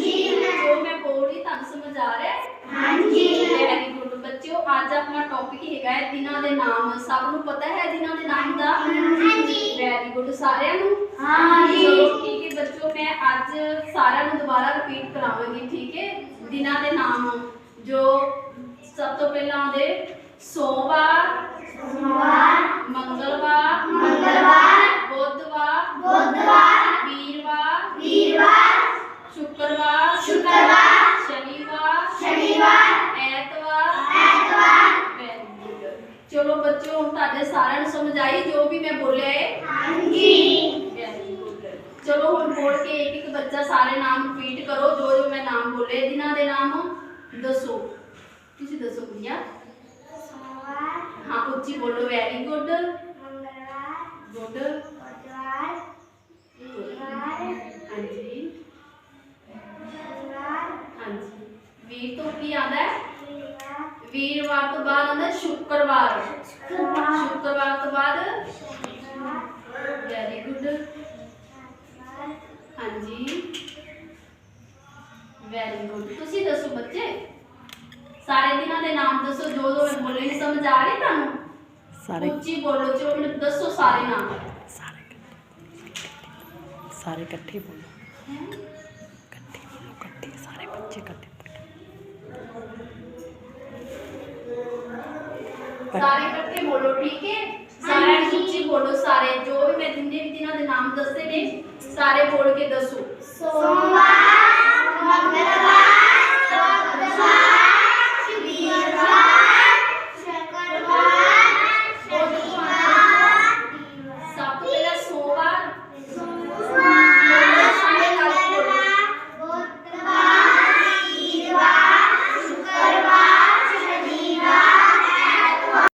जो मैं बोल रही ਤੁਹਾਨੂੰ समझ आ रहा है? ਵੈਰੀ ਗੁੱਡ ਬੱਚਿਓ। ਅੱਜ ਆਪਣਾ ਟੌਪਿਕ ਹੈਗਾ ਹੈ ਦਿਨਾਂ ਦੇ ਨਾਮ। ਸਭ ਨੂੰ ਪਤਾ ਹੈ ਦਿਨਾਂ ਦੇ ਨਾਮ ਦਾ? ਵੈਰੀ ਗੁੱਡ ਸਾਰਿਆਂ ਨੂੰ। ਚਲੋ ਠੀਕ ਹੈ ਬੱਚਿਓ, ਮੈਂ ਅੱਜ ਸਾਰਿਆਂ ਨੂੰ ਦੁਬਾਰਾ ਰਿਪੀਟ ਕਰਾਵਾਂਗੀ। ਠੀਕ ਹੈ, ਦਿਨਾਂ ਦੇ ਨਾਮ ਜੋ ਸਭ ਤੋਂ ਪਹਿਲਾਂ ਆਉਂਦੇ सोमवार, मंगलवार, बुधवार, वीरवार, शुक्रवार, शनिवार, एतवार। चलो बच्चों हम ताड़े सारे नूं समझ आई जो भी मैं बोलिया है? Very good. चलो हम बोल के एक एक बच्चा सारे नाम रिपीट करो जो जो मैं नाम बोले। दिनां दे नाम दसो, तुसीं दसो भैया। हाँ उच्ची बोलो। Very good. गुड। हाँ जी हाँ जी। वीर तो की आता है? वीरवार तो बाद आता है शुक्रवार। शुक्रवार तो बाद वेरी गुड। हाँ जी वेरी गुड। तुसी दसो बच्चे सारे दिनों के नाम दसो जो जो मैं बोले। समझ आ रही तुहानू? सारे उच्ची बोलो। चलो मैंने दसो सारे नाम। सारे इकट्ठे बोलो, इकट्ठे सारे बच्चे इकट्ठे। सारे इकट्ठे बोलो ठीक है। सारे उच्ची बोलो सारे जो भी मैं जिन्ने भी दिनों के नाम दसते ने सारे बोल के दसो। सोमवार, मंगलवार,